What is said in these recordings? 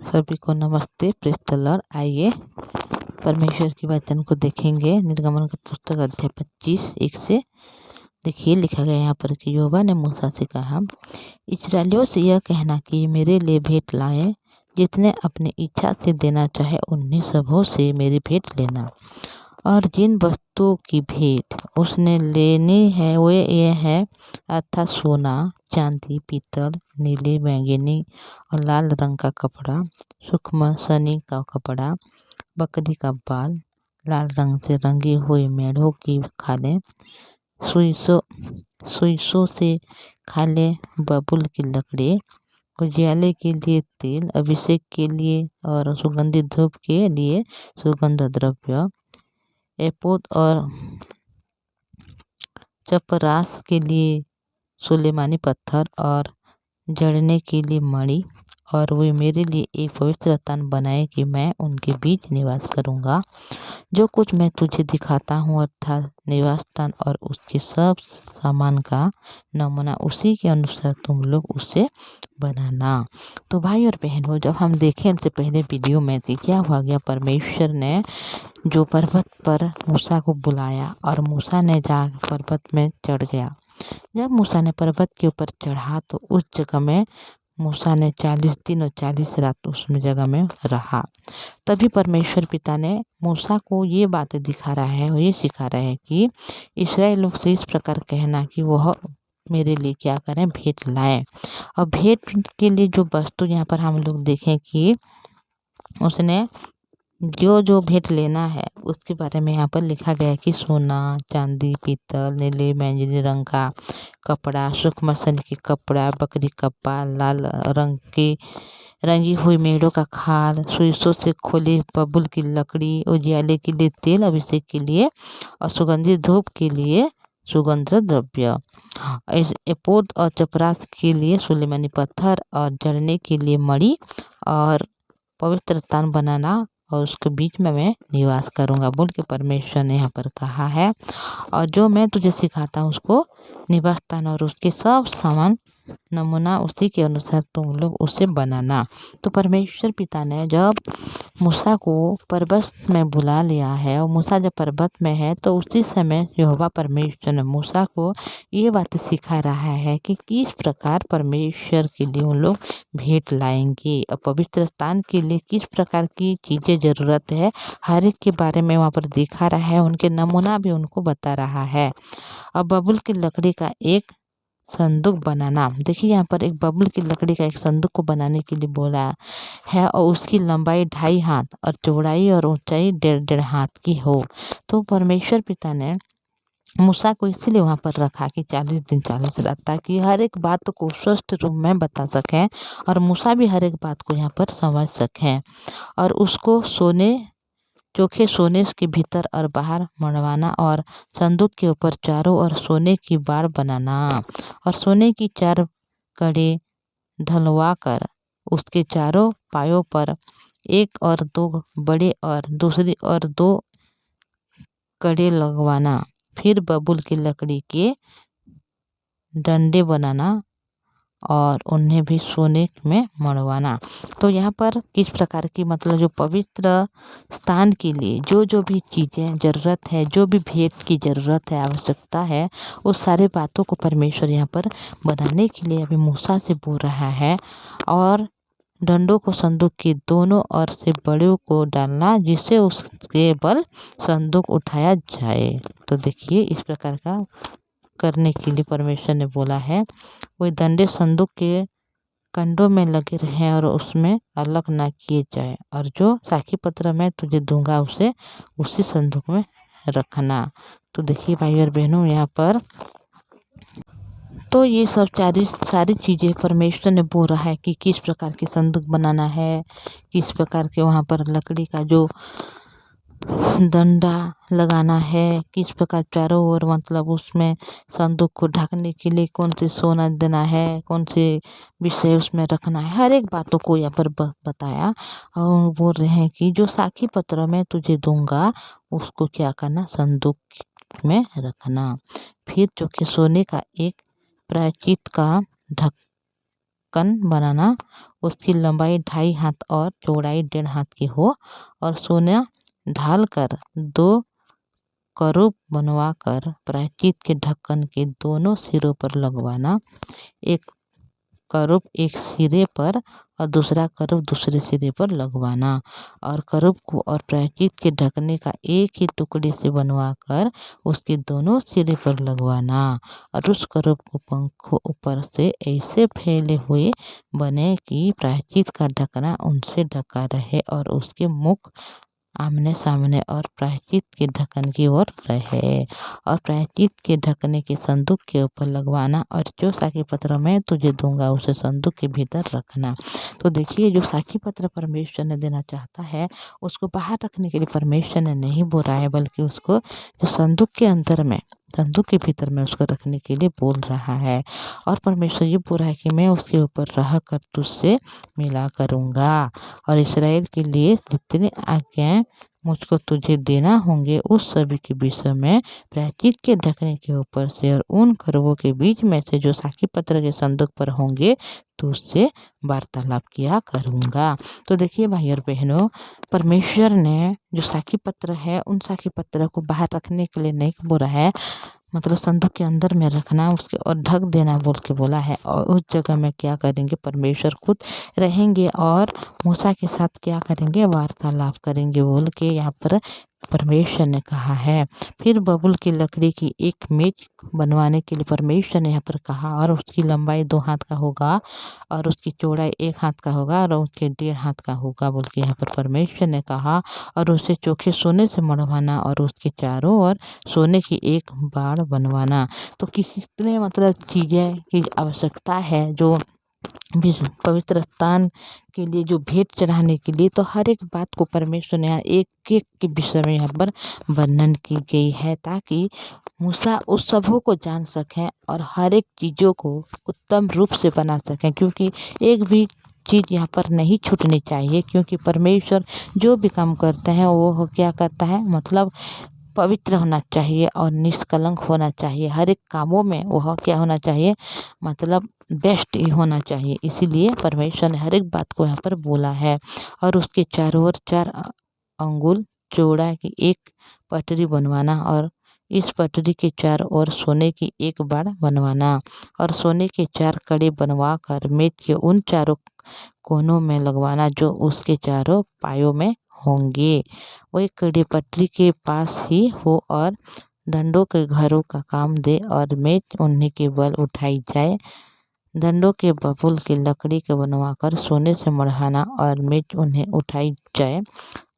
सभी को नमस्ते। Praise the Lord. आइए परमेश्वर के वचन को देखेंगे। निर्गमन का पुस्तक अध्याय 25:1 से देखिए, लिखा गया यहाँ पर कि यहोवा ने मूसा से कहा, इस्राएलियों से यह कहना कि मेरे लिए भेंट लाएं, जितने अपनी इच्छा से देना चाहे उन्हीं सबों से मेरी भेंट लेना। और जिन वस्तुओं की भेंट उसने लेनी है वे ये है, अर्थात सोना, चांदी, पीतल, नीली, बैंगनी और लाल रंग का कपड़ा, सूक्ष्म सनी का कपड़ा, बकरी का बाल, लाल रंग से रंगी हुई मेढ़ों की खालें, सुइसों से खालें, बबूल की लकड़ी, उजियाले के लिए तेल, अभिषेक के लिए और सुगंधित धूप के लिए सुगंध द्रव्य, एपोद और चपरास के लिए सुलेमानी पत्थर और जड़ने के लिए मणि। और वे मेरे लिए एक पवित्र स्थान बनाए कि मैं उनके बीच निवास करूंगा। जो कुछ मैं तुझे दिखाता हूँ अर्थात निवास स्थान और उसके सब सामान का नमूना, उसी के अनुसार तुम लोग उसे बनाना। तो भाई और बहनों, जब हम देखें इससे पहले वीडियो में थी क्या हुआ गया, परमेश्वर ने जो पर्वत पर मूसा को बुलाया और मूसा ने जा पर्वत में चढ़ गया। जब मूसा ने पर्वत के ऊपर चढ़ा तो उस जगह में मूसा ने 40 दिन और 40 रात उस जगह में रहा। तभी परमेश्वर पिता ने मूसा को ये बातें दिखा रहा है और ये सिखा रहा है कि इस्राएल लोग से इस प्रकार कहना कि वह मेरे लिए क्या करें, भेंट लाएं। और भेंट के लिए जो वस्तु यहाँ पर हम लोग देखें कि उसने जो भेंट लेना है उसके बारे में यहाँ पर लिखा गया है कि सोना, चांदी, पीतल, नीले बैंगनी रंग का कपड़ा, सूक्ष्म सनी के कपड़ा, बकरी का बाल, लाल रंग की रंगी हुई मेढ़ों का खाल, सुइसों से खोली बबूल की लकड़ी, उजियाले के लिए तेल, अभिषेक के लिए और सुगंधित धूप के लिए सुगंध द्रव्य, एपोद और चपरास के लिए सुलेमानी पत्थर और जड़ने के लिए मणि, और पवित्र स्थान बनाना और उसके बीच में मैं निवास करूंगा बोल के परमेश्वर ने यहाँ पर कहा है। और जो मैं तुझे सिखाता हूँ उसको निवास स्थान और उसके सब सामान नमूना, उसी के अनुसार तुम लोग उसे बनाना। तो परमेश्वर पिता ने जब मूसा को पर्वत में बुला लिया है और मूसा जब पर्वत में है तो उसी समय यहोवा परमेश्वर ने मूसा को ये बातें सिखा रहा है कि किस प्रकार परमेश्वर के लिए उन लोग भेंट लाएंगे और पवित्र स्थान के लिए किस प्रकार की चीज़ें ज़रूरत है, हर एक के बारे में वहाँ पर दिखा रहा है, उनके नमूना भी उनको बता रहा है। और बबूल की लकड़ी का एक संदूक बनाना। देखिए यहाँ पर एक बबूल की लकड़ी का एक संदूक को बनाने के लिए बोला है और उसकी लंबाई 2.5 हाथ और चौड़ाई और ऊंचाई 1.5 हाथ की हो। तो परमेश्वर पिता ने मूसा को इसीलिए वहाँ पर रखा कि 40 दिन 40 रात, ताकि हर एक बात को स्पष्ट रूप में बता सकें और मूसा भी हर एक बात को यहाँ पर समझ सकें। और उसको चोखे सोने के भीतर और बाहर मढ़वाना और संदूक के ऊपर चारों ओर सोने की बाड़ बनाना और सोने की 4 कड़े ढलवा कर उसके चारों पायों पर 1 और 2 बड़े और दूसरी और 2 कड़े लगवाना। फिर बबूल की लकड़ी के डंडे बनाना और उन्हें भी सोने में मढ़वाना। तो यहाँ पर किस प्रकार की मतलब जो पवित्र स्थान के लिए जो भी चीज़ें ज़रूरत है, जो भी भेंट की ज़रूरत है, आवश्यकता है, उस सारे बातों को परमेश्वर यहाँ पर बनाने के लिए अभी मूसा से बोल रहा है। और डंडों को संदूक के दोनों ओर से बड़े को डालना, जिससे उसके बल संदूक उठाया जाए। तो देखिए इस प्रकार का करने के लिए परमेश्वर ने बोला है। वही डंडे संदूक के कंडों में लगे रहें और उसमें अलग ना किए जाए, और जो साखी पत्र मैं तुझे दूंगा उसे उसी संदूक में रखना। तो देखिए भाई और बहनों, यहाँ पर तो ये सब सारी चीज़ें परमेश्वर ने बोल रहा है कि किस प्रकार की संदूक बनाना है, किस प्रकार के वहाँ पर लकड़ी का जो डंडा लगाना है, किस प्रकार चारों ओर मतलब उसमें संदूक को ढकने के लिए कौन सी सोना देना है, कौन से विषय उसमें रखना है, हर एक बातों को यहाँ पर बताया। और बोल रहे हैं कि जो साखी पत्र मैं तुझे दूंगा उसको क्या करना, संदूक में रखना। फिर जो कि सोने का एक प्रायश्चित का ढक्कन बनाना उसकी लंबाई 2.5 हाथ और चौड़ाई 1.5 हाथ की हो और सोना ढालकर 2 करूब बनवाकर प्रायश्चित के ढक्कन के दोनों सिरों पर लगवाना। एक करूब एक सिरे पर और दूसरा करूब दूसरे सिरे पर लगवाना और करूब को और प्रायश्चित के ढकने का एक ही टुकड़े से बनवाकर उसके दोनों सिरे पर लगवाना और उस करूब को पंखों ऊपर से ऐसे फैले हुए बने कि प्रायश्चित का ढकना उनसे ढका रहे और उसके मुख आमने सामने और प्रायश्चित के ढक्कन की ओर रहे और प्रायश्चित के ढकने के संदूक के ऊपर लगवाना और जो साखी पत्र मैं तुझे दूंगा उसे संदूक के भीतर रखना। तो देखिए, जो साखी पत्र परमेश्वर ने देना चाहता है उसको बाहर रखने के लिए परमेश्वर ने नहीं बोला है, बल्कि उसको जो संदूक के अंदर में, संदूक के भीतर में उसको रखने के लिए बोल रहा है। और परमेश्वर ये बोल रहा है कि मैं उसके ऊपर रह कर तुझसे मिला करूँगा और इसराइल के लिए जितने आज्ञाएं मुझको तुझे देना होंगे उस सभी के विषय में प्रायश्चित के ढकने के ऊपर से और उन करूबों के बीच में से जो साखी पत्र के संदूक पर होंगे तुझसे वार्तालाप किया करूँगा। तो देखिए भाई और बहनों, परमेश्वर ने जो साखी पत्र है उन साखी पत्र को बाहर रखने के लिए नहीं बोला है, मतलब संदूक के अंदर में रखना उसके और ढक देना बोल के बोला है। और उस जगह में क्या करेंगे, परमेश्वर खुद रहेंगे और मूसा के साथ क्या करेंगे, वार्तालाप करेंगे बोल के यहाँ पर परमेश्वर ने कहा है। फिर बबूल की लकड़ी की एक मेज बनवाने के लिए परमेश्वर ने यहाँ पर कहा और उसकी लंबाई 2 हाथ का होगा और उसकी चौड़ाई 1 हाथ का होगा और उसके 1.5 हाथ का होगा बोल के यहाँ पर परमेश्वर ने कहा। और उसे चोखे सोने से मढ़वाना और उसके चारों ओर सोने की एक बाड़ बनवाना। तो कितने मतलब चीज़ें की आवश्यकता है जो पवित्र स्थान के लिए, जो भेंट चढ़ाने के लिए, तो हर एक बात को परमेश्वर ने यहाँ एक एक के विषय में यहाँ पर वर्णन की गई है ताकि मूसा उस सबों को जान सकें और हर एक चीज़ों को उत्तम रूप से बना सकें, क्योंकि एक भी चीज़ यहाँ पर नहीं छूटनी चाहिए, क्योंकि परमेश्वर जो भी काम करते हैं वो क्या करता है, मतलब पवित्र होना चाहिए और निष्कलंक होना चाहिए। हर एक कामों में वह क्या होना चाहिए, मतलब बेस्ट ही होना चाहिए। इसीलिए परमेश्वर ने हर एक बात को यहाँ पर बोला है। और उसके चारों ओर 4 अंगुल चौड़ा की एक पटरी बनवाना और इस पटरी के चारों ओर सोने की एक बाड़ बनवाना और सोने के 4 कड़े बनवा कर मेज के उन चारों कोनों में लगवाना जो उसके चारों पायों में होंगे। वही कड़ी पटरी के पास ही हो और दंडों के घरों का काम दे और मेज उन्हीं के बल उठाई जाए। दंडों के बबूल की लकड़ी के बनवाकर सोने से मढ़ाना और मेज उन्हें उठाई जाए,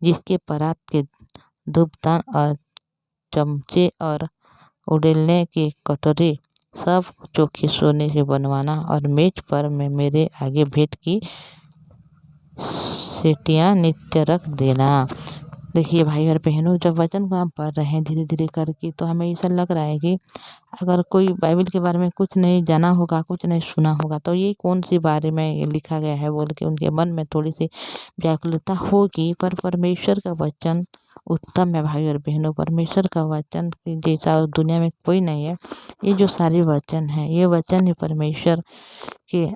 जिसके परात के धूपदान और चमचे और उड़ेलने की कटोरी सब चोखे सोने से बनवाना और मेज पर में मेरे आगे भेंट की सेटियाँ नित्य रख देना। देखिए भाई और बहनों, जब वचन को हम पढ़ रहे हैं धीरे धीरे करके, तो हमें ऐसा लग रहा है कि अगर कोई बाइबल के बारे में कुछ नहीं जाना होगा, कुछ नहीं सुना होगा, तो ये कौन सी बारे में ये लिखा गया है बोल के उनके मन में थोड़ी सी व्याकुलता होगी। पर परमेश्वर का वचन उत्तम है भाई और बहनों। परमेश्वर का वचन के जैसा और दुनिया में कोई नहीं है। ये जो सारे वचन है, ये वचन ही परमेश्वर के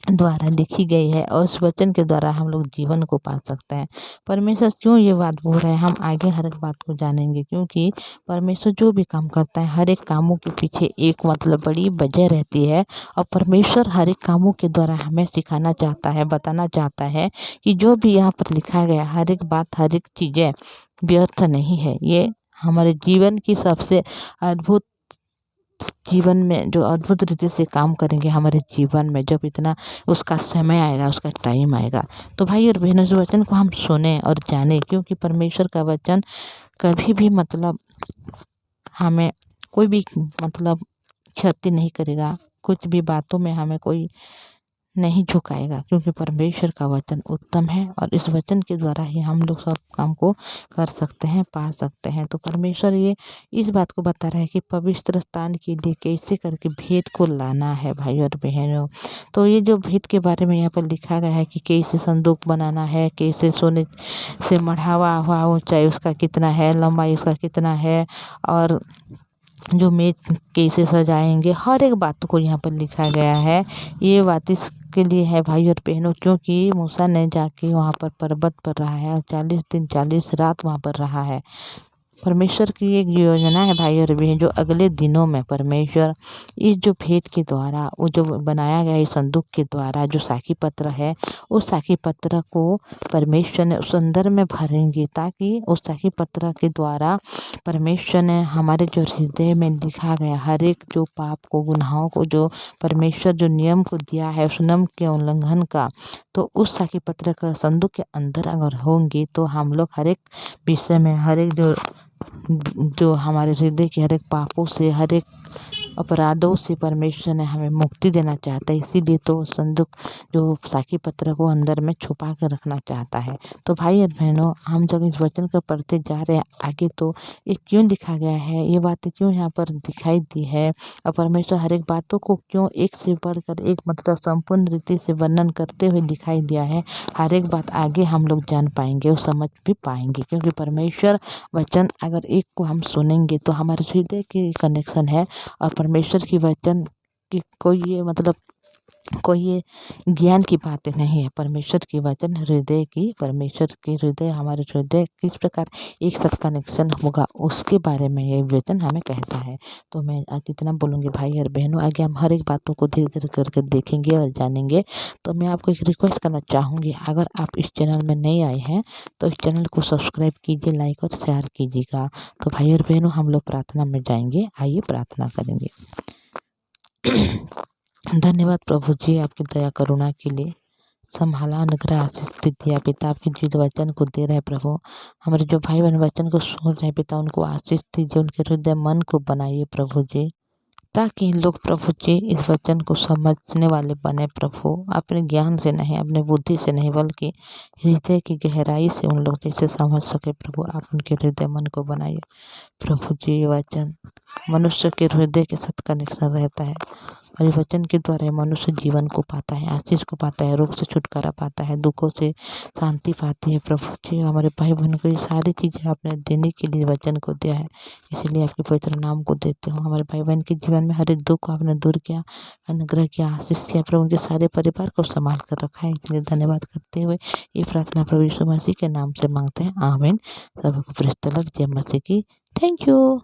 द्वारा लिखी गई है और उस वचन के द्वारा हम लोग जीवन को पा सकते हैं। परमेश्वर क्यों ये बात बोल रहे हैं, हम आगे हर एक बात को जानेंगे, क्योंकि परमेश्वर जो भी काम करता है हर एक कामों के पीछे एक मतलब बड़ी वजह रहती है। और परमेश्वर हर एक कामों के द्वारा हमें सिखाना चाहता है, बताना चाहता है कि जो भी यहाँ पर लिखा गया हर एक बात, हर एक चीज़ें व्यर्थ नहीं है। ये हमारे जीवन की सबसे अद्भुत, जीवन में जो अद्भुत रीति से काम करेंगे हमारे जीवन में, जब इतना उसका समय आएगा, उसका टाइम आएगा। तो भाई और बहनों, इस वचन को हम सुने और जाने, क्योंकि परमेश्वर का वचन कभी भी मतलब हमें कोई भी मतलब क्षति नहीं करेगा, कुछ भी बातों में हमें कोई नहीं झुकाएगा, क्योंकि परमेश्वर का वचन उत्तम है और इस वचन के द्वारा ही हम लोग सब काम को कर सकते हैं, पा सकते हैं। तो परमेश्वर ये इस बात को बता रहा है कि पवित्र स्थान के लिए कैसे करके भेंट को लाना है भाई और बहनों। तो ये जो भेंट के बारे में यहाँ पर लिखा गया है कि कैसे संदूक बनाना है, कैसे सोने से मढ़ावा हुआ ऊंचाई उसका कितना है, लंबाई उसका कितना है और जो मेज कैसे सजाएंगे, हर एक बात को यहाँ पर लिखा गया है। ये बात इसके लिए है भाई और बहनों, क्योंकि मूसा ने जाके वहाँ पर पर्वत पर रहा है और 40 दिन 40 रात वहाँ पर रहा है। परमेश्वर की एक योजना है भाई और बहन, जो अगले दिनों में परमेश्वर इस जो भेंट के द्वारा, वो जो बनाया गया इस संदूक के द्वारा जो साखी पत्र है, उस साखी पत्र को परमेश्वर ने उस अंदर में भरेंगे, ताकि उस साखी पत्र के द्वारा परमेश्वर ने हमारे जो हृदय में लिखा गया हर एक जो पाप को, गुनाहों को, जो परमेश्वर जो नियम को दिया है उस नियम के उल्लंघन का, तो उस साखी पत्र का संदूक के अंदर अगर होंगे तो हम लोग हर एक विषय में, हर एक जो हमारे हृदय के हर एक पापों से, हर एक अपराधों से परमेश्वर ने हमें मुक्ति देना चाहता है। इसीलिए तो संदूक जो साखी पत्र को अंदर में छुपा कर रखना चाहता है। तो भाई और बहनों, हम जब इस वचन को पढ़ते जा रहे हैं आगे, तो ये क्यों लिखा गया है, ये बातें क्यों यहाँ पर दिखाई दी है, और परमेश्वर हर एक बातों को क्यों एक से बढ़कर एक मतलब संपूर्ण रीति से वर्णन करते हुए दिखाई दिया है, हर एक बात आगे हम लोग जान पाएंगे और समझ भी पाएंगे। क्योंकि परमेश्वर वचन अगर एक को हम सुनेंगे तो हमारे हृदय की कनेक्शन है, और परमेश्वर की वचन की कोई ये मतलब कोई ये ज्ञान की बातें नहीं है। परमेश्वर की वचन हृदय की, परमेश्वर की हृदय, हमारे हृदय किस प्रकार एक साथ कनेक्शन होगा उसके बारे में ये वचन हमें कहता है। तो मैं आज इतना बोलूँगी भाई और बहनों, आगे हम हर एक बातों को धीरे धीरे करके देखेंगे और जानेंगे। तो मैं आपको एक रिक्वेस्ट करना चाहूँगी, अगर आप इस चैनल में नए आए हैं तो इस चैनल को सब्सक्राइब कीजिए, लाइक और शेयर कीजिएगा। तो भाई और बहनों, हम लोग प्रार्थना में जाएंगे, आइए प्रार्थना करेंगे। धन्यवाद प्रभु जी, आपकी दया करुणा के लिए, संभाला अनुग्रह आशीष भी दिया पिता, आपके जीवित वचन को दे रहे प्रभु। हमारे जो भाई बहन वचन को सुन रहे पिता, उनको आशीष दीजिए, उनके हृदय मन को बनाइए प्रभु जी, ताकि लोग प्रभु जी इस वचन को समझने वाले बने प्रभु, अपने ज्ञान से नहीं, अपने बुद्धि से नहीं, बल्कि हृदय की गहराई से उन लोग जैसे समझ सके प्रभु, आप उनके हृदय मन को बनाइए प्रभु जी। वचन मनुष्य के हृदय के साथ कनेक्शन रहता है, और ये वचन के द्वारा मनुष्य जीवन को पाता है, आशीष को पाता है, रोग से छुटकारा पाता है, दुखों से शांति पाती है प्रभु जी। हमारे भाई बहन को ये सारी चीज़ें आपने देने के लिए वचन को दिया है, इसलिए आपके पवित्र नाम को देते हो। हमारे भाई बहन के जीवन में हर एक दुख को आपने दूर किया, अनुग्रह किया, आशीष किया प्रभु, उनके सारे परिवार को संभाल कर रखा है, इसलिए धन्यवाद करते हुए ये प्रार्थना प्रभु यीशु मसीह के नाम से मांगते हैं, आमीन। सबको प्रेज़ द लॉर्ड, जय मसीह की। Thank you.